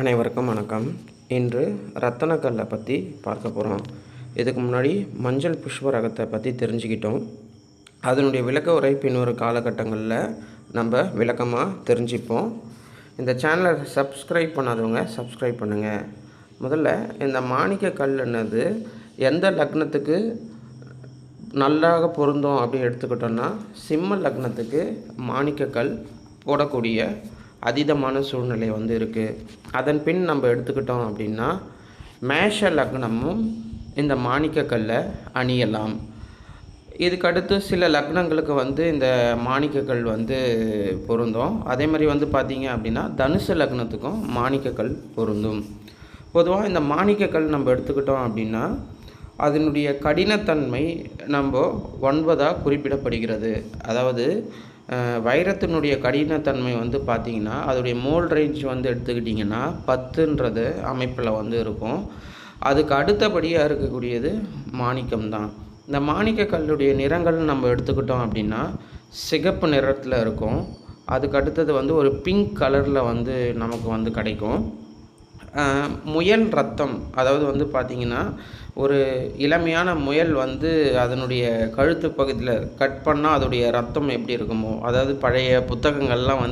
அனைவருக்கும் வணக்கம். இன்று ரத்தனக்கல்லை பற்றி பார்க்க போகிறோம். இதுக்கு முன்னாடி மஞ்சள் புஷ்ப ரகத்தை பற்றி தெரிஞ்சுக்கிட்டோம். அதனுடைய விளக்க உரை பின்வரும் காலகட்டங்களில் நம்ம விளக்கமாக தெரிஞ்சுப்போம். இந்த சேனலை சப்ஸ்கிரைப் பண்ணாதவங்க சப்ஸ்கிரைப் பண்ணுங்கள். முதல்ல இந்த மாணிக்க கல்லுன்னது எந்த லக்னத்துக்கு நல்லாக பொருந்தும் அப்படின்னு எடுத்துக்கிட்டோன்னா, சிம்ம லக்னத்துக்கு மாணிக்கக்கல் போடக்கூடிய அதீதமான சூழ்நிலை இருக்குது. அதன் பின் நம்ம எடுத்துக்கிட்டோம் அப்படின்னா, மேஷ லக்னமும் இந்த மாணிக்கக்கல்லை அணியலாம். இதுக்கடுத்து சில லக்னங்களுக்கு இந்த மாணிக்கக்கல் பொருந்தும். அதே மாதிரி பார்த்திங்க அப்படின்னா, தனுசு லக்னத்துக்கும் மாணிக்கக்கல் பொருந்தும். பொதுவாக இந்த மாணிக்கக்கல் நம்ம எடுத்துக்கிட்டோம் அப்படின்னா, அதனுடைய கடினத்தன்மை நம்ம 9ஆக குறிப்பிடப்படுகிறது. அதாவது வைரத்தினுடைய கடினத்தன்மை பார்த்திங்கன்னா, அதோடைய மோல் ரேஞ்ச் எடுத்துக்கிட்டிங்கன்னா 10ன்றது அமைப்பில் இருக்கும். அதுக்கு அடுத்தபடியாக இருக்கக்கூடியது மாணிக்கம் தான். இந்த மாணிக்க கல்லுடைய நிறங்கள் நம்ம எடுத்துக்கிட்டோம் அப்படின்னா, சிகப்பு நிறத்தில் இருக்கும். அதுக்கு அடுத்தது ஒரு பிங்க் கலரில் நமக்கு கிடைக்கும். முயல் ரத்தம், அதாவது பார்த்திங்கன்னா, ஒரு இளமையான முயல் அதனுடைய கழுத்து பகுதியில் கட் பண்ணால் அதோடைய ரத்தம் எப்படி இருக்குமோ, அதாவது பழைய புத்தகங்கள்லாம்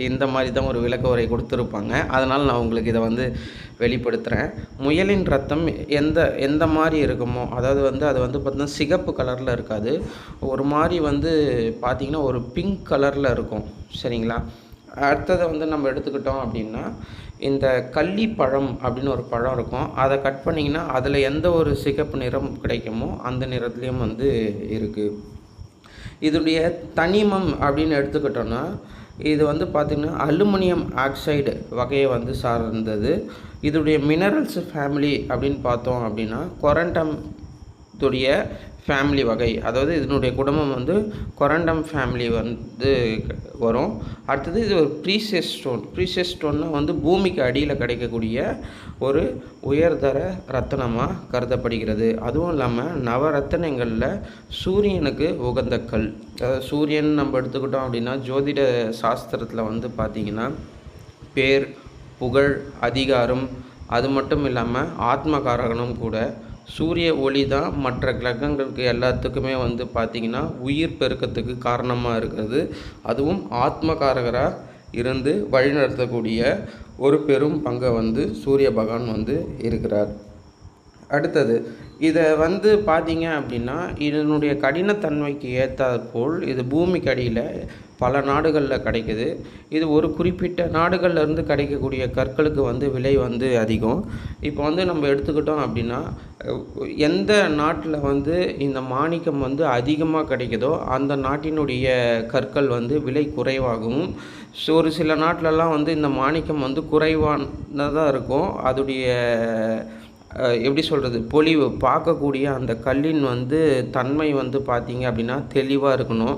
இந்த மாதிரி தான் ஒரு விளக்க உரை கொடுத்துருப்பாங்க. அதனால் நான் உங்களுக்கு இதை வெளிப்படுத்துகிறேன். முயலின் ரத்தம் எந்த மாதிரி இருக்குமோ, அதாவது அது பார்த்திங்கன்னா சிகப்பு கலரில் இருக்காது. ஒரு மாதிரி பார்த்திங்கன்னா ஒரு பிங்க் கலரில் இருக்கும். சரிங்களா? அடுத்ததை நம்ம எடுத்துக்கிட்டோம் அப்படின்னா, இந்த கள்ளி பழம் அப்படின்னு ஒரு பழம் இருக்கும். அதை கட் பண்ணிங்கன்னா அதில் எந்த ஒரு சிகப்பு நிறம் கிடைக்குமோ அந்த நிறத்துலேயும் இருக்குது. இதனுடைய தனிமம் அப்படின்னு எடுத்துக்கிட்டோன்னா, இது பார்த்திங்கன்னா அலுமினியம் ஆக்சைடு வகையை சார்ந்தது. இதனுடைய மினரல்ஸ் ஃபேமிலி அப்படின்னு பார்த்தோம் அப்படின்னா, கொரண்டம் துடைய ஃபேமிலி வகை, அதாவது இதனுடைய குடும்பம் கொரண்டம் ஃபேமிலி வரும். அடுத்தது இது ஒரு ப்ரீசியஸ் ஸ்டோன். ப்ரீசியஸ் ஸ்டோன்னா பூமிக்கு அடியில் கிடைக்கக்கூடிய ஒரு உயர்தர ரத்தனமாக கருதப்படுகிறது. அதுவும் இல்லாமல் நவரத்தனங்களில் சூரியனுக்கு உகந்த கல். அதாவது சூரியன் நம்ம எடுத்துக்கிட்டோம் அப்படின்னா, ஜோதிட சாஸ்திரத்தில் பார்த்திங்கன்னா பேர், புகழ், அதிகாரம், அது மட்டும் இல்லாமல் ஆத்மகாரகனும் கூட. சூரிய ஒளி தான் மற்ற கிரகங்களுக்கு எல்லாத்துக்குமே பார்த்திங்கன்னா உயிர் பெருக்கத்துக்கு காரணமாக இருக்கிறது. அதுவும் ஆத்மகாரகராக இருந்து வழிநடத்தக்கூடிய ஒரு பெரும் பங்கை சூரிய பகவான் இருக்கிறார். அடுத்தது இதை பார்த்திங்க அப்படின்னா, இதனுடைய கடினத்தன்மைக்கு ஏற்றாற்போல் இது பூமிக்கு அடியில் பல நாடுகளில் கிடைக்குது. இது ஒரு குறிப்பிட்ட நாடுகள்லேருந்து கிடைக்கக்கூடிய கற்களுக்கு விலை அதிகம். இப்போ நம்ம எடுத்துக்கிட்டோம் அப்படின்னா, எந்த நாட்டில் இந்த மாணிக்கம் அதிகமாக கிடைக்குதோ அந்த நாட்டினுடைய கற்கள் விலை குறைவாகவும், ஒரு சில நாட்டிலலாம் இந்த மாணிக்கம் குறைவானதாக இருக்கும். அதோடைய எப்படி சொல்கிறது, பொலிவு பார்க்கக்கூடிய அந்த கல்லின் தன்மை பார்த்திங்க அப்படின்னா தெளிவாக இருக்கணும்.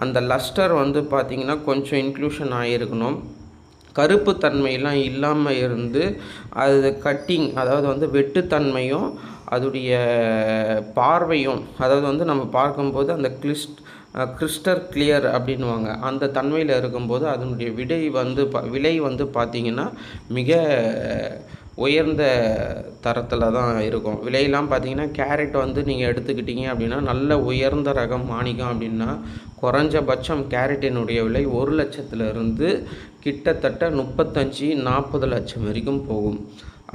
அந்த லஸ்டர் பார்த்திங்கன்னா கொஞ்சம் இன்க்ளூஷன் ஆகியிருக்கணும். கருப்பு தன்மையெல்லாம் இல்லாமல் இருந்து அது கட்டிங், அதாவது வெட்டுத்தன்மையும் அதோடைய பார்வையும், அதாவது நம்ம பார்க்கும்போது அந்த கிறிஸ்டல் கிளியர் அப்படின்வாங்க, அந்த தன்மையில் இருக்கும்போது அதனுடைய விலை பார்த்திங்கன்னா மிக உயர்ந்த தரத்தில் தான் இருக்கும். விலையெல்லாம் பார்த்திங்கன்னா கேரட் நீங்கள் எடுத்துக்கிட்டிங்க அப்படின்னா, நல்ல உயர்ந்த ரகம் மாணிக்கம் அப்படின்னா குறைஞ்சபட்சம் கேரட்டினுடைய விலை 1 லட்சத்துலேருந்து கிட்டத்தட்ட 35-40 லட்சம் வரைக்கும் போகும்.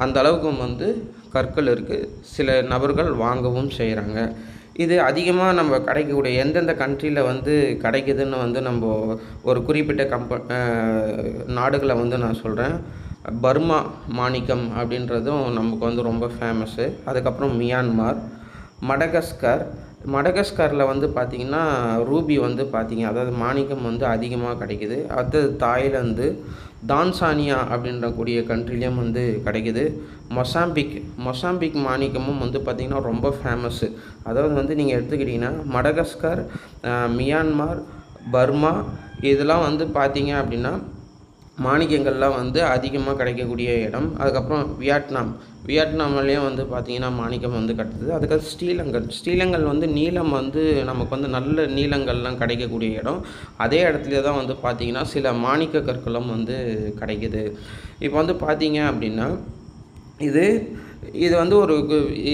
அந்த அளவுக்கு கற்கள் இருக்குது. சில நபர்கள் வாங்கவும் செய்கிறாங்க. இது அதிகமாக நம்ம கிடைக்கக்கூடிய எந்தெந்த கண்ட்ரியில் கிடைக்குதுன்னு நம்ம ஒரு குறிப்பிட்ட நாடுகளை நான் சொல்கிறேன். பர்மா மாணிக்கம் அப்படின்றதும் நமக்கு ரொம்ப ஃபேமஸ்ஸு. அதுக்கப்புறம் மியான்மார், மடகஸ்கரில் பார்த்திங்கன்னா ரூபி பார்த்திங்க, அதாவது மாணிக்கம் அதிகமாக கிடைக்குது. அடுத்தது தாய்லாந்து, தான்சானியா அப்படின்ற கூடிய கண்ட்ரிலையும் கிடைக்குது. மொசாம்பிக் மாணிக்கமும் பார்த்திங்கன்னா ரொம்ப ஃபேமஸ்ஸு. அதாவது நீங்கள் எடுத்துக்கிட்டிங்கன்னா மடகஸ்கர், மியான்மார், பர்மா இதெல்லாம் பார்த்திங்க அப்படின்னா மாணிக்கங்கள்லாம் வந்து அதிகமாக கிடைக்கக்கூடிய இடம். அதுக்கப்புறம் வியட்நாம்லேயும் வந்து பார்த்திங்கன்னா மாணிக்கம் வந்து கட்டுது. அதுக்கடுத்து ஸ்ரீலங்கல் வந்து நீலம் வந்து நமக்கு வந்து நல்ல நீளங்கள்லாம் கிடைக்கக்கூடிய இடம். அதே இடத்துல தான் வந்து பார்த்திங்கன்னா சில மாணிக்க கற்களும் வந்து கிடைக்குது. இப்போ வந்து பார்த்திங்க அப்படின்னா இது வந்து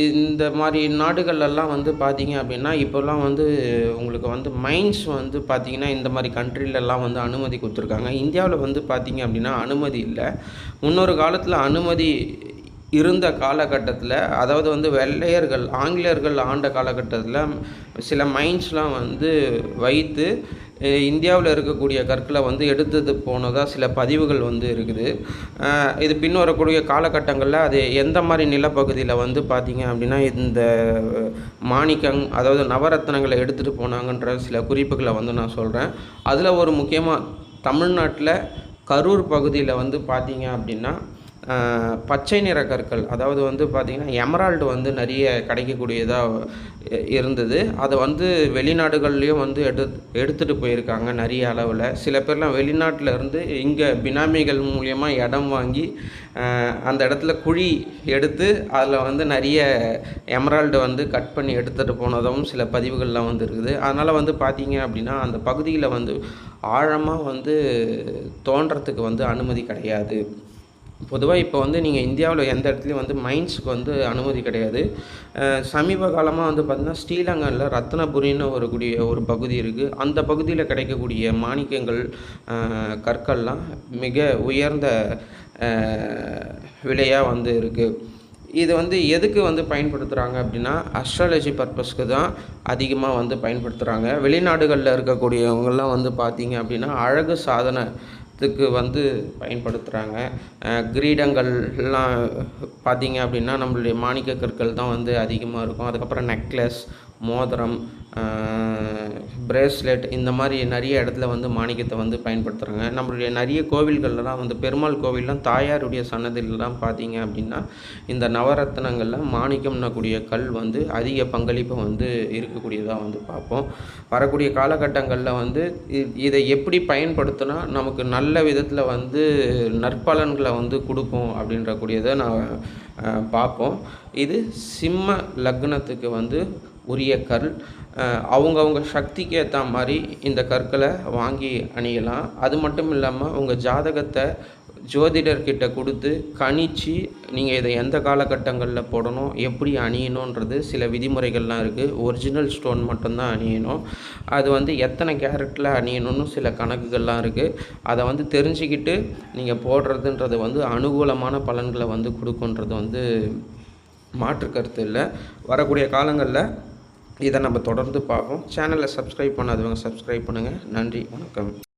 இந்த மாதிரி நாடுகள்லாம் வந்து பார்த்திங்க அப்படின்னா இப்போல்லாம் வந்து உங்களுக்கு வந்து மைன்ஸ் வந்து பார்த்திங்கன்னா இந்த மாதிரி கண்ட்ரிலெல்லாம் வந்து அனுமதி கொடுத்துருக்காங்க. இந்தியாவில் வந்து பார்த்திங்க அப்படின்னா அனுமதி இல்லை. முன்னொரு காலத்தில் அனுமதி இருந்த காலகட்டத்தில், அதாவது வந்து ஆங்கிலேயர்கள் ஆண்ட காலகட்டத்தில் சில மைன்ஸ்லாம் வந்து வைத்து இந்தியாவில் இருக்கக்கூடிய கற்களை வந்து எடுத்துட்டு போனதாக சில பதிவுகள் வந்து இருக்குது. இது பின் வரக்கூடிய காலகட்டங்களில் அது எந்த மாதிரி நிலப்பகுதியில் வந்து பார்த்திங்க அப்படின்னா இந்த அதாவது நவரத்னங்களை எடுத்துகிட்டு போனாங்கன்ற சில குறிப்புகளை வந்து நான் சொல்கிறேன். அதில் ஒரு முக்கியமாக தமிழ்நாட்டில் கரூர் பகுதியில் வந்து பார்த்திங்க அப்படின்னா பச்சை நிற கற்கள், அதாவது வந்து பார்த்திங்கன்னா எமரால்டு வந்து நிறைய கிடைக்கக்கூடியதாக இருந்தது. அதை வந்து வெளிநாடுகள்லேயும் வந்து எடுத்துகிட்டு போயிருக்காங்க நிறைய அளவில். சில பேர்லாம் வெளிநாட்டில் இருந்து இங்கே பினாமிகள் மூலியமாக இடம் வாங்கி அந்த இடத்துல குழி எடுத்து அதில் வந்து நிறைய எமரால்டு வந்து கட் பண்ணி எடுத்துகிட்டு போனதும் சில பதிவுகள்லாம் வந்து இருக்குது. அதனால் வந்து பார்த்திங்க அப்படின்னா அந்த பகுதியில் வந்து ஆழமாக வந்து தோன்றத்துக்கு வந்து அனுமதி கிடையாது. பொதுவாக இப்போ வந்து நீங்கள் இந்தியாவில் எந்த இடத்துலையும் வந்து மைன்ஸுக்கு வந்து அனுமதி கிடையாது. சமீப காலமாக வந்து பார்த்திங்கன்னா ஸ்ரீலங்காவில் ரத்னபுரின்னு ஒரு பகுதி இருக்குது. அந்த பகுதியில் கிடைக்கக்கூடிய மாணிக்கங்கள் கற்கள்லாம் மிக உயர்ந்த விலையாக வந்து இருக்குது. இது வந்து எதுக்கு வந்து பயன்படுத்துகிறாங்க அப்படின்னா அஸ்ட்ராலஜி பர்பஸ்க்கு தான் அதிகமாக வந்து பயன்படுத்துகிறாங்க. வெளிநாடுகளில் இருக்கக்கூடியவங்கெல்லாம் வந்து பார்த்திங்க அப்படின்னா அழகு சாதனத்துக்கு வந்து பயன்படுத்துகிறாங்க. கிரீடங்கள்லாம் பார்த்திங்க அப்படின்னா நம்மளுடைய மாணிக்க கற்கள் தான் வந்து அதிகமாக இருக்கும். அதுக்கப்புறம் நெக்லஸ், மோதிரம், பிரேஸ்லெட், இந்த மாதிரி நிறைய இடத்துல வந்து மாணிக்கத்தை வந்து பயன்படுத்துகிறாங்க. நம்மளுடைய நிறைய கோவில்கள்லாம் வந்து பெருமாள் கோவில்லாம் தாயாருடைய சன்னதிலலாம் பார்த்திங்க அப்படின்னா இந்த நவரத்னங்களில் மாணிக்கம்னக்கூடிய கல் வந்து அதிக பங்களிப்பு வந்து இருக்கக்கூடியதாக வந்து பார்ப்போம். வரக்கூடிய காலகட்டங்களில் வந்து இதை எப்படி பயன்படுத்தினா நமக்கு நல்ல விதத்தில் வந்து நற்பலன்களை வந்து கொடுக்கும் அப்படின்றக்கூடியதை நான் பார்ப்போம். இது சிம்ம லக்னத்துக்கு வந்து உரிய கல். அவங்கவுங்க சக்திக்கு ஏற்ற மாதிரி இந்த கற்களை வாங்கி அணியலாம். அது மட்டும் இல்லாமல் உங்கள் ஜாதகத்தை ஜோதிடர்கிட்ட கொடுத்து கணிச்சு நீங்கள் இதை எந்த காலகட்டங்களில் போடணும், எப்படி அணியணுன்றது சில விதிமுறைகள்லாம் இருக்குது. ஒரிஜினல் ஸ்டோன் மட்டும்தான் அணியணும். அது வந்து எத்தனை கேரட்டில் அணியணும்னு சில கணக்குகள்லாம் இருக்குது. அதை வந்து தெரிஞ்சுக்கிட்டு நீங்கள் போடுறதுன்றது வந்து அனுகூலமான பலன்களை வந்து கொடுக்குன்றது வந்து மாற்று கருத்து இல்லை. வரக்கூடிய காலங்களில் இதை நம்ம தொடர்ந்து பார்ப்போம். சேனலை சப்ஸ்கிரைப் பண்ணாதவங்க சப்ஸ்கிரைப் பண்ணுங்கள். நன்றி, வணக்கம்.